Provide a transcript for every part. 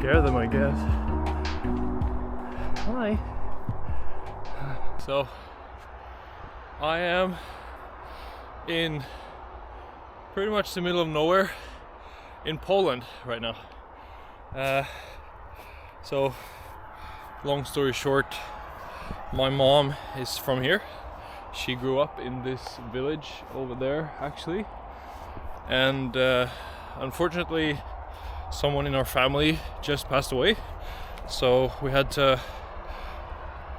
share them, I guess. Hi. So I am in pretty much the middle of nowhere in Poland right now. So long story short, my mom is from here. She grew up in this village over there actually, and unfortunately someone in our family just passed away, so we had to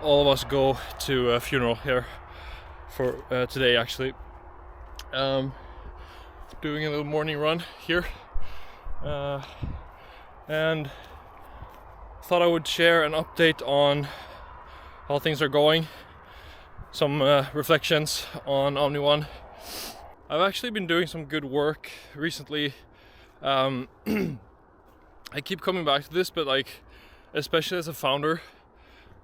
all of us go to a funeral here for today actually. Doing a little morning run here, and thought I would share an update on how things are going, some reflections on OMNI². I've actually been doing some good work recently. I keep coming back to this, but like, especially as a founder,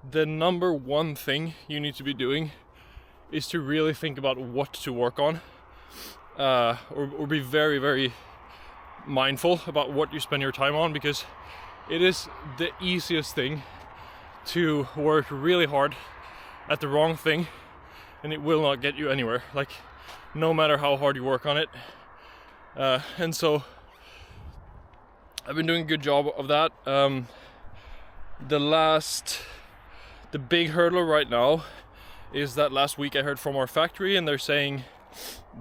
the number one thing you need to be doing is to really think about what to work on, or be very, very mindful about what you spend your time on, because it is the easiest thing to work really hard at the wrong thing and it will not get you anywhere, like no matter how hard you work on it. And so I've been doing a good job of that. The big hurdle right now is that last week I heard from our factory and they're saying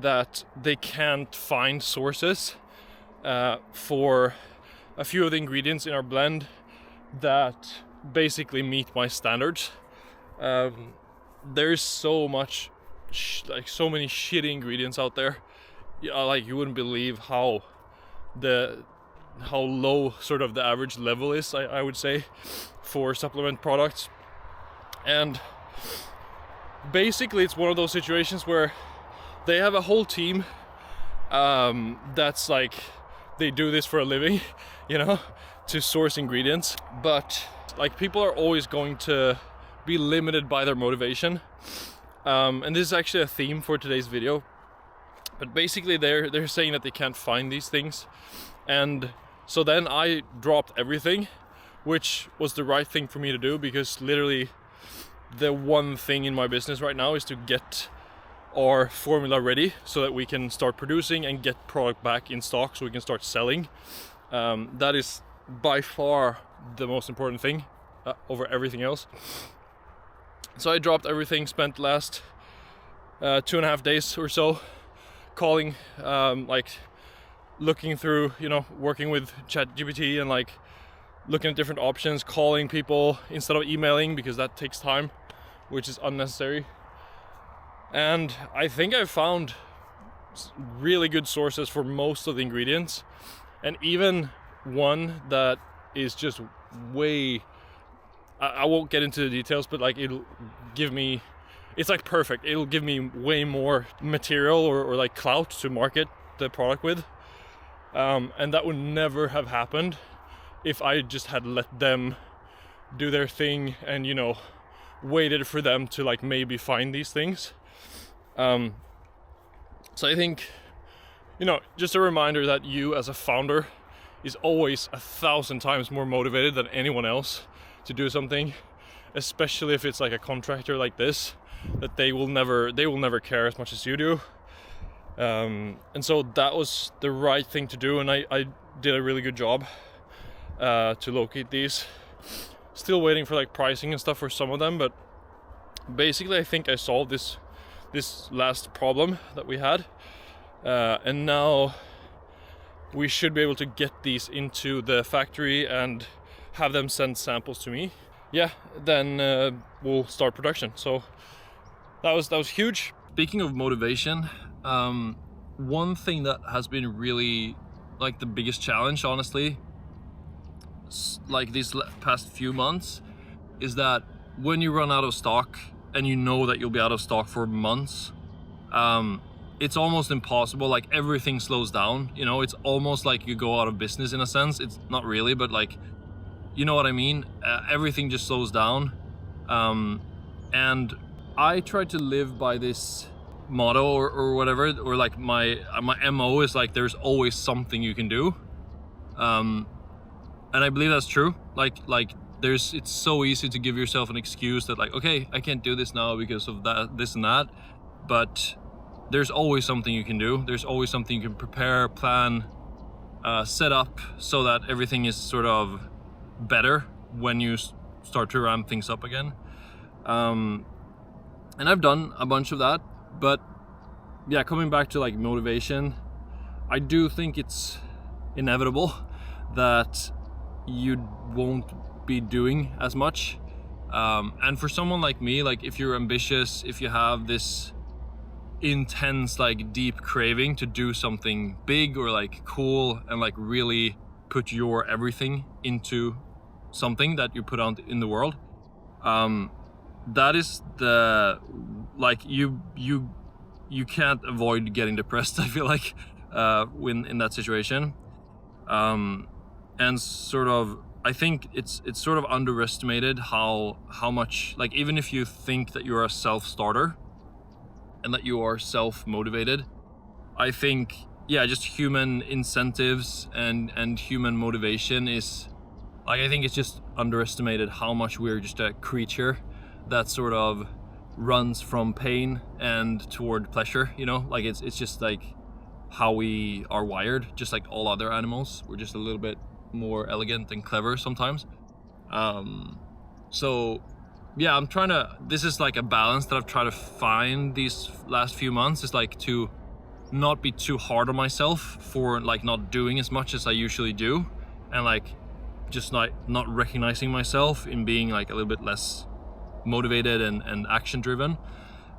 that they can't find sources for a few of the ingredients in our blend that basically meet my standards. There's so much, so many shitty ingredients out there. Like you wouldn't believe how low sort of the average level is, I would say, for supplement products. And basically it's one of those situations where they have a whole team that's like, they do this for a living, you know, to source ingredients, but like people are always going to be limited by their motivation. And this is actually a theme for today's video, but basically they're saying that they can't find these things. And so then I dropped everything, which was the right thing for me to do, because literally the one thing in my business right now is to get our formula ready so that we can start producing and get product back in stock so we can start selling. That is by far the most important thing over everything else. So I dropped everything, spent last 2.5 days or so calling, like looking through, you know, working with ChatGPT and like looking at different options, calling people instead of emailing, because that takes time, which is unnecessary. And I think I've found really good sources for most of the ingredients, and even one that is just way, I won't get into the details, but like it'll give me, it's like perfect. It'll give me way more material or like clout to market the product with. And that would never have happened if I just had let them do their thing and, you know, waited for them to like maybe find these things. So I think, you know, just a reminder that you as a founder is always 1,000 times more motivated than anyone else to do something, especially if it's like a contractor like this, that they will never care as much as you do. And so that was the right thing to do, and I did a really good job to locate these. Still waiting for like pricing and stuff for some of them, but basically I think I solved this last problem that we had, and now we should be able to get these into the factory and have them send samples to me. Yeah, then we'll start production. So that was huge. Speaking of motivation, one thing that has been really like the biggest challenge, honestly, like these past few months, is that when you run out of stock and you know that you'll be out of stock for months, it's almost impossible. Like everything slows down, you know, it's almost like you go out of business in a sense. It's not really, but like, you know what I mean? Everything just slows down. And I try to live by this motto or whatever, or like my MO is like, there's always something you can do. And And I believe that's true. Like it's so easy to give yourself an excuse that like, okay, I can't do this now because of that, this and that. But there's always something you can do. There's always something you can prepare, plan, set up so that everything is sort of better when you start to ramp things up again. And I've done a bunch of that, but yeah, coming back to like motivation, I do think it's inevitable that you won't be doing as much. And for someone like me, like if you're ambitious, if you have this intense, like deep craving to do something big or like cool and like really put your everything into something that you put out in the world, that is the, like you can't avoid getting depressed, I feel like, when in that situation. And sort of, I think it's sort of underestimated how much, like, even if you think that you're a self-starter and that you are self-motivated, I think, yeah, just human incentives and human motivation is, like, I think it's just underestimated how much we're just a creature that sort of runs from pain and toward pleasure, you know? Like, it's just like how we are wired, just like all other animals. We're just a little bit more elegant and clever sometimes. So yeah, this is like a balance that I've tried to find these last few months, is like to not be too hard on myself for like not doing as much as I usually do, and like just not recognizing myself in being like a little bit less motivated and action driven,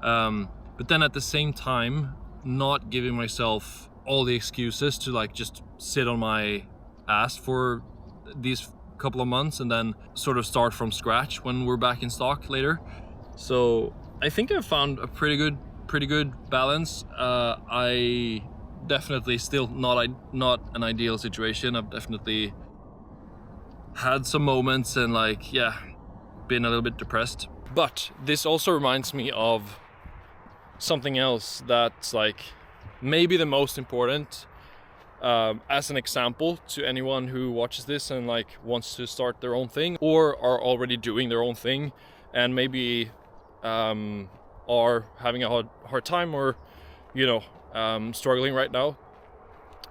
but then at the same time not giving myself all the excuses to like just sit on my ass for these couple of months and then sort of start from scratch when we're back in stock later. So I think I've found a pretty good balance. I definitely still not an ideal situation. I've definitely had some moments and like, yeah, been a little bit depressed. But this also reminds me of something else that's like maybe the most important, as an example to anyone who watches this and like wants to start their own thing or are already doing their own thing and maybe are having a hard time or, you know, struggling right now.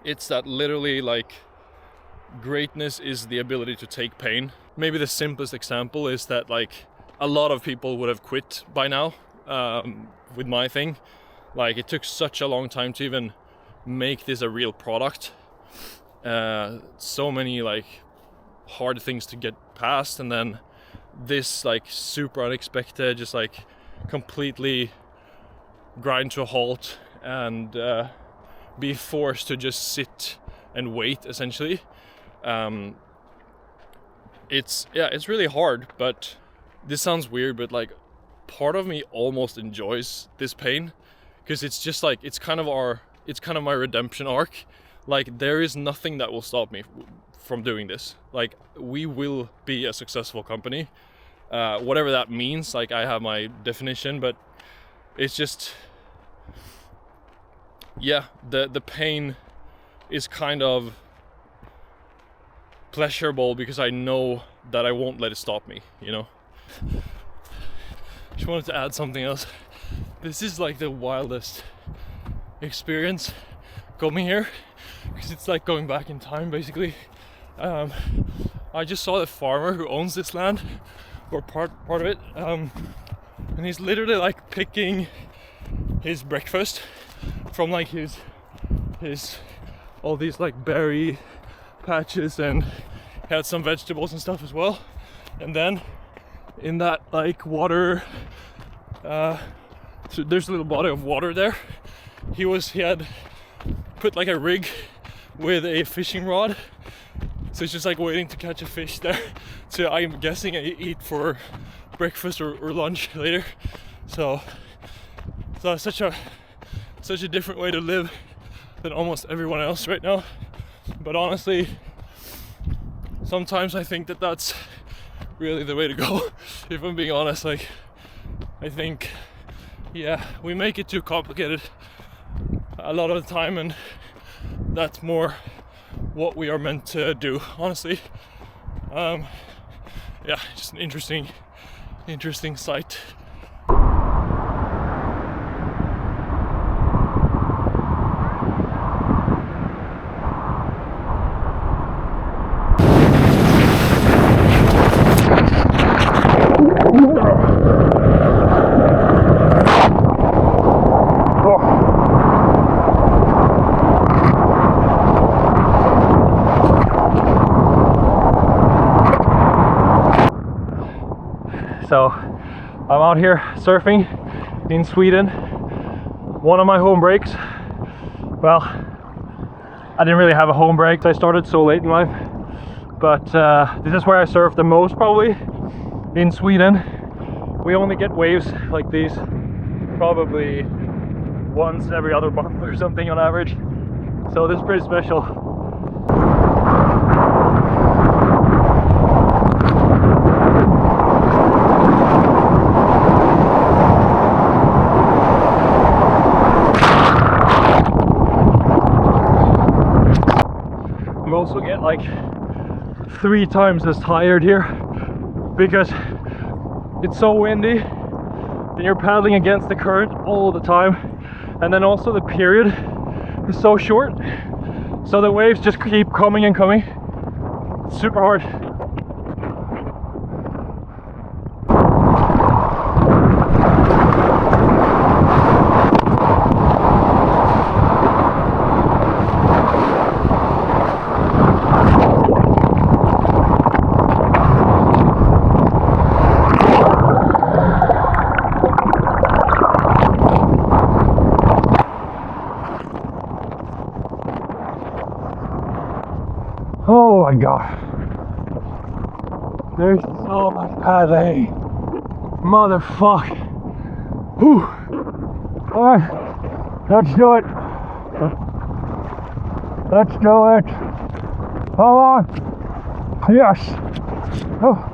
It's that literally like greatness is the ability to take pain. Maybe the simplest example is that like a lot of people would have quit by now with my thing. Like, it took such a long time to even make this a real product. So many like hard things to get past, and then this like super unexpected, just like completely grind to a halt and be forced to just sit and wait essentially. It's really hard, but this sounds weird, but like part of me almost enjoys this pain, because it's just like it's kind of my redemption arc. Like, there is nothing that will stop me from doing this. Like, we will be a successful company, whatever that means. Like, I have my definition, but it's just, yeah, the pain is kind of pleasurable because I know that I won't let it stop me, you know. Just wanted to add something else. This is like the wildest experience coming here, because it's like going back in time basically. I just saw the farmer who owns this land, or part of it, and he's literally like picking his breakfast from like his all these like berry patches, and he had some vegetables and stuff as well. And then in that like water, so there's a little body of water there. He had put like a rig with a fishing rod, so it's just like waiting to catch a fish there. So I'm guessing I eat for breakfast or lunch later. So it's such a different way to live than almost everyone else right now. But honestly, sometimes I think that that's really the way to go. If I'm being honest, like, I think, yeah, we make it too complicated a lot of the time, and that's more what we are meant to do, honestly. Yeah, just an interesting sight. So I'm out here surfing in Sweden. One of my home breaks. Well, I didn't really have a home break. I started so late in life, but this is where I surf the most, probably in Sweden. We only get waves like these probably once every other month or something on average. So this is pretty special. Also get like 3 times as tired here because it's so windy and you're paddling against the current all the time, and then also the period is so short, so the waves just keep coming and coming. It's super hard. Oh my god. There's so much paddling. Motherfuck. Whew. Alright. Let's do it. Let's do it. Come on. Yes. Oh.